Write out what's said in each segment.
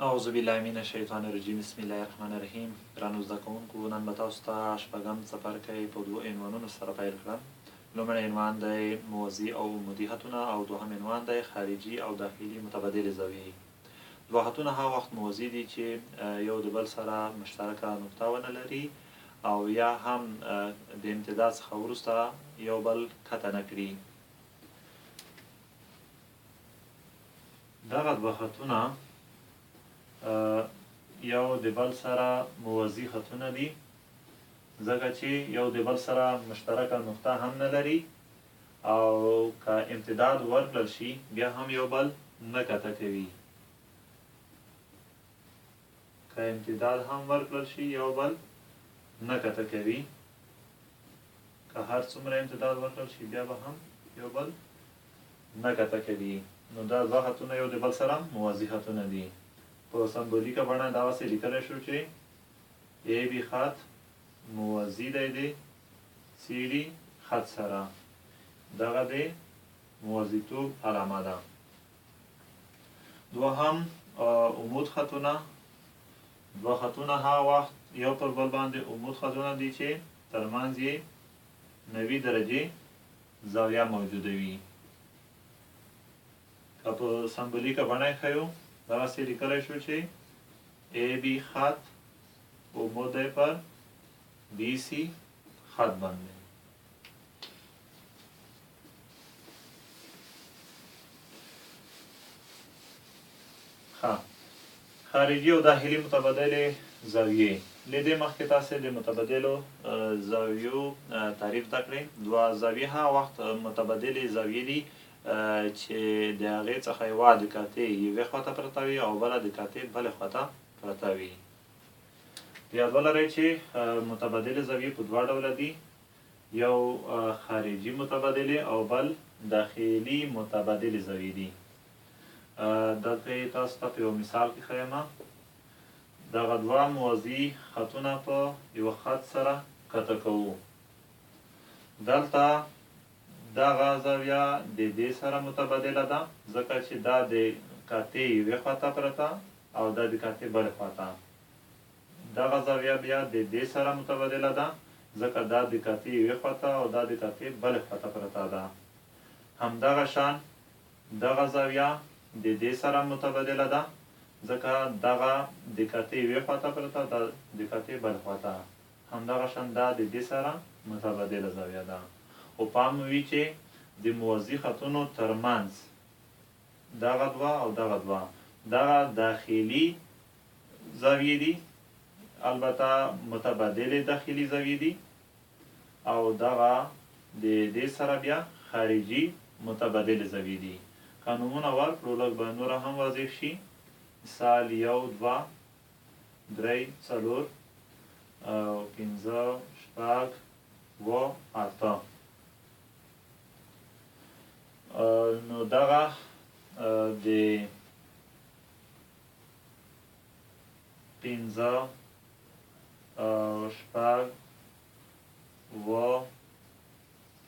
اعوذ بالله من الشیطان الرجیم بسم الله الرحمن الرحیم. درنو زده کوونکو، نن به تاسو ته شپږم څپرکی په دوو عنوانونو سره پیل کړم. لومړی عنوان دی موضوع او عمودي خطونه او دوهم عنوان دی خارجي او داخلي متبادلې زاویې. دوه خطونه هغه وخت موضوع دي چې یو د بل سره مشترکه نقطه ونه لري او یا هم د امتداد څخه وروسته یو بل کته نه کړي. دغه دوه خطونه یو د بل سره موازي خطونه دي، ځکه چې یو د بل سره مشترکه نقطه هم نه لري او که امتداد ورکړل شي بیا هم یو بل نه کته کوي. که امتداد هم ورکړل شي یو بل نه کته کوي، که هر څومره امتداد ورکړل شي بیا به هم یو بل نه کته کوي. نو دا دوه خطونه یو د بل سره موازي خطونه دي. په سمبولیکه بڼه دغسې لیکلی شو چې ای بي خط موازي دی د سی ډي خط سره. دغه د موازیتوب علامه ده. دوهم عمود خطونه. دوه خطونه هغه وخت یو پر بل باندې عمود خطونه دي چې ترمنځ یې 90 درجې زاویه موجوده وي. که په سمبولیکه بڼه یې ښیو، دغسې لیکلی شو چې ای بي خط عمود دی پر بی سی خط باندې. خارجي او داخلي متبادلې زاویې. له دې مخکې تاسې د متبادلو زاویو تعریف زده کړئ. دوه زاویې هغه وخت متبادلې زاویې دي چې د هغې څخه یوه د کاتې یوې خواته پرته وي او بله د کاتې بلې خواته پرته وي. یاد ولرئ چې متبادلې زاویې په دوه ډوله دي، یو خارجي متبادلې او بل داخلي متبادلې زاویې دي. دلته یې تاسو ته په یو مثال کې ښیم. دغه دوه موازي خطونه په یوه خط سره کته کوو. دلته دغه زاویه د دې سره متبادله ده، ځکه چې دا د کاتې یوې خواته پرته او دا د کاتې بلې خواته. دغه زاویه بیا د دې سره متبادله ده، ځکه دا د کاتې یوې خواته او دا د کاتې بلې خواته پرته ده. همدغه شان دغه زاویه د دې سره متبادله ده، ځکه دغه د کاتې یوې خواته پرته، دا د کاتې بلې خواته. همدغه شان دا د دې سره متبادله زاویه ده. خو پام وي چې د موازي خطونو ترمنځ دغه دوه او دغه دوه دغه داخلي زاویې دي، البته متبادلې داخلي زاویې دي، او دغه د دې سره بیا خارجي متبادلې زاویې دي. که نومونه ورکړو لږ به نوره هم واضح شي. مثال 1 2 3 4 5 6 7 8. نو دغه د 15 6 7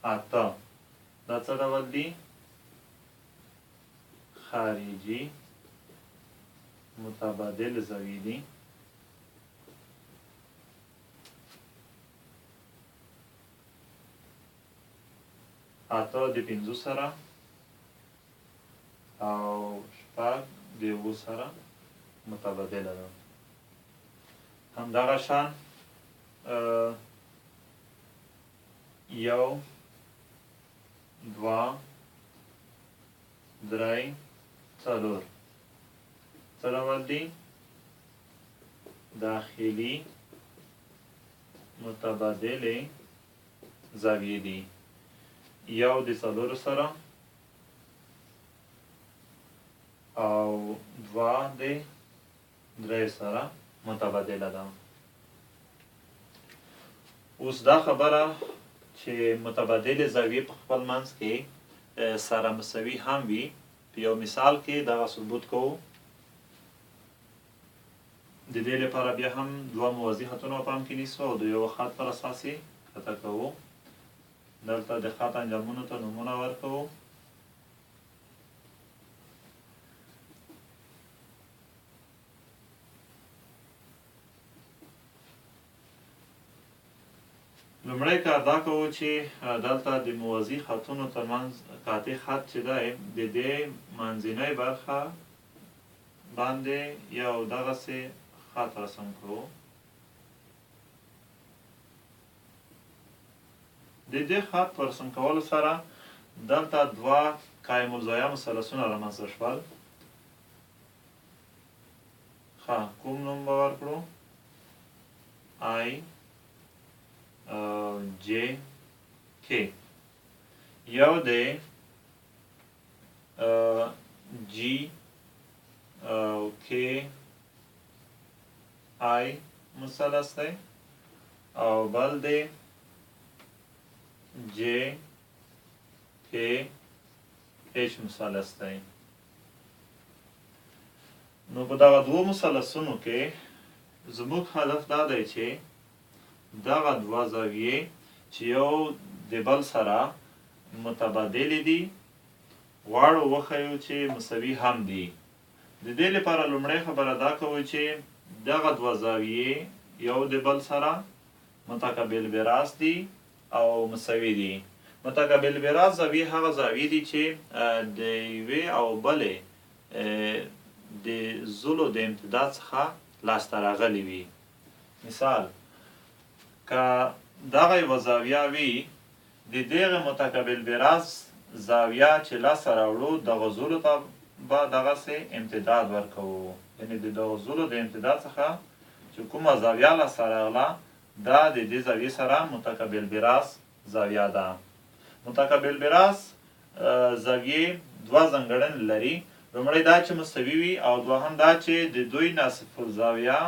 8 دا څه ډول دي؟ خارجي متبادل زاویې دي. اته د 5 سره او شپږ د 7 سره متبادله ده. همدغه شان 1 2 3 4 څه ډول دي؟ داخلي متبادلې زاویې دي. 1 د 4 سره او 2 د 3 سره متبادله ده. اوس دا خبره چې متبادلې زاویې په خپل منځ کې سره مساوي هم وي، په یو مثال کې دغه ثبوت کوو. د دې لپاره بیا هم دوه موازي خطونه په پام کې نیسو او د یو خط پر اساس یې کته کوو. دلته د خط انجامونو ته نومونه ورکوو. لومړی کار دا کوو چې دلته د موازي خطونو ترمنځ قاطع خط چې دی د دې منځنۍ برخه باندې یو دغسې خط رسم کړو. د دې خط په رسم کولو سره دلته دوه قایم الزاویه مثلثونه رامنځته شول. کوم نوم به ورکړو؟ آی جے کے. یو دی جی کے آی مثلث دی او بل دی جے کے ایچ مثلث دی. نو په دغه دوه مثلثونو کې زموږ هدف دا دی چې دغه دوه زاویې چې یو د بل سره متبادلې دي غواړو وښیو چې مساوي هم دي. د دې لپاره لومړۍ خبره دا کوو چې دغه دوه زاویې یو د بل سره متقابل براس دي او مساوي دي. متقابل براس زاویې هغه زاویې دي چې د یوې او بلې د زلو د امتداد څخه لاسته راغلي وي. مثال که دغه یوه زاویه وي د دغه متقابل براس زاویه چې لاسته راوړو دغه زلو ته به دغسې امتداد ورکوو. یعنې د دغه زلو د امتداد څخه چې کومه زاویه لاسته راغله دا د دې زاویې سره متقابل براس زاویه ده. متقابل براس زاویې دوه ځانګړنې لري. لومړی دا چې مستوي وي او دوهم دا چې د دوی ناصف الزاویه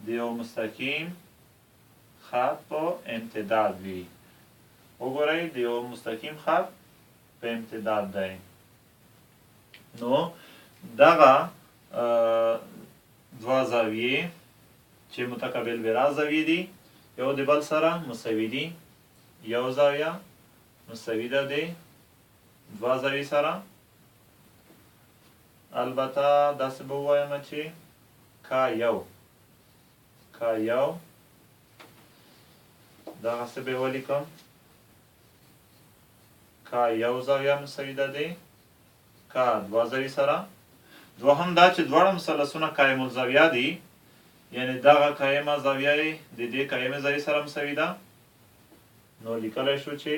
د یو مستقیم خط په امتداد وي. وګورئ د یو مستقیم خط په امتداد دی. نو دغه دوه زاویې چې متقابل براس زاویې دي یو د بل سره مساوي دي. یو زاویه مساوي ده د دوه زاویې سره. البته داسې به ووایم چې کا یو دغسې به یې ولیکم کا یو زاویه مساوي ده د کا دوه زاویې سره. دوهم دا چې دواړه مثلثونه قایم الزاویه دي یعنې دغه قایمه زاویه یې د دې قایمې زاویې سره مساوي ده. نو لیکلی شو چې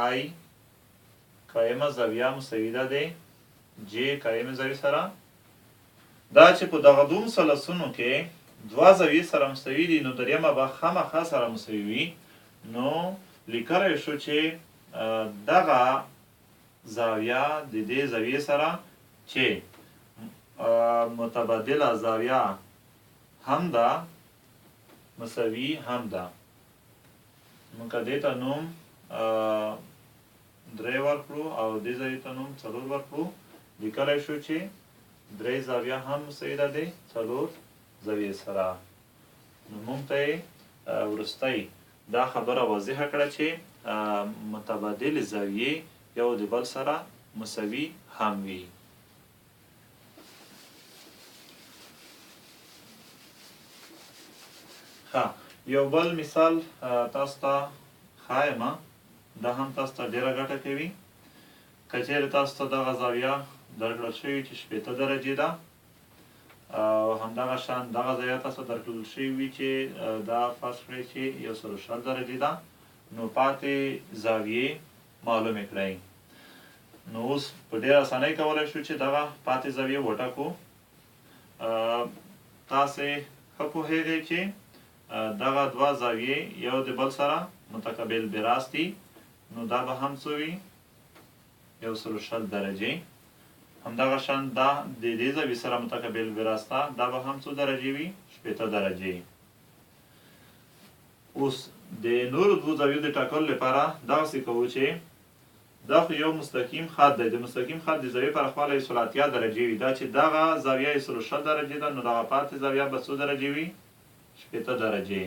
آی قایمه زاویه مساوي ده د جې قایمې زاویې سره. دا چې په دغه دوه مثلثونو کې دوه زاویې سره مساوي دي نو دریمه به خامخا سره مساوي وي. نو لیکلی شو چې دغه زاویه د دې زاویې سره چې متبادله زاویه هم ده مساوي هم ده. موږ دې ته نوم 3 ورکړو او دې زاویې ته نوم 4 ورکړو. لیکلی شو چې 3 زاویه هم مساوي ده د 4 زاویې سره. نو موږ ته یې وروستی دا خبره واضحه کړه چې متبادلې زاویې یو د بل سره مساوي هم وي. یو بل مثال تاسو ته ښایم. دا هم تاسو ته ډېره ګټه کوي. که چیرې تاسو ته دغه زاویه درکړل شوي چې 80 درجې ده او همدغه شان دغه زاویه تاسو درکړل شوي وي چې دا فرض کړئ چې 160 درجې ده. نو پاتې زاویې معلومې کړئ. نو اوس په ډېره اسانۍ کولی شو چې دغه پاتې زاویې وټاکو. تاسې ښه پوهېږئ چې دغه دوه زاویې یو د بل سره متقابل براس دي. نو دا به هم څه وي 160 درجې. همدغه شان دا د دې زاویې سره متقابل براس ده دا به هم څو درجې وي 80 درجې. اوس د نورو دوه زاویو د ټاکلو لپاره داسې کوو چې دا خو یو مستقیم خط دی. د مستقیم خط د زاویې پراخوالی 180 درجې وي. دا چې دغه زاویه 160 درجې ده نو دغه پاتې زاویه به څو درجې وي 80 درجې.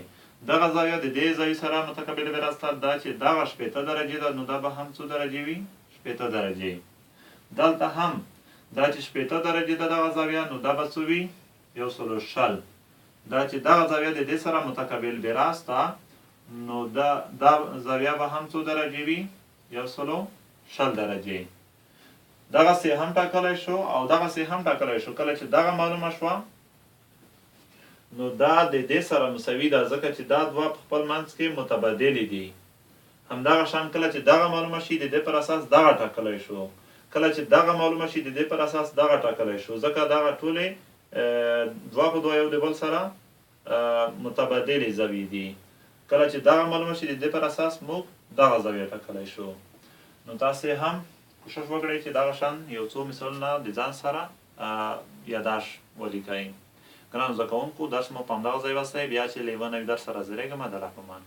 دغه زاویه د دې زاویې سره متقابل براس ده. دا چې دغه 80 درجې ده نو دا به هم څو درجې وي 80 درجې. دلته هم دا چې 80 درجې ده دغه زاویه نو دا به څو وي 160. دا چې دغه زاویه د دې سره متقابل براس ده نو دا زاویه به هم څو درجې وي؟ 120 درجې. دغسې هم ټاکلی شو او دغسې هم ټاکلی شو. کله چې دغه معلومه شوه نو دا د دې سره مساوي ده، ځکه چې دا دوه په خپل منځ کې متبادلې دي. همدغه شان کله چې دغه معلومه شي د دې پر اساس دغه ټاکلی شو، کله چې دغه معلومه شي د دې پر اساس دغه ټاکلی شو، ځکه دغه ټولې دوه په دوه یو د بل سره متبادلې زاویې دي. کله چې دغه معلومه شي د دې پر اساس موږ دغه زاویه ټاکلی شو. نو تاسې هم کوشش وکړئ چې دغه شان یو څو مثالونه د ځان سره یاداشت ولیکئ. ګرانو زده کوونکو، درس مو په همدغه ځای وستی. بیا چې له یوه نوي درس سره زرېږم، د الله په امان.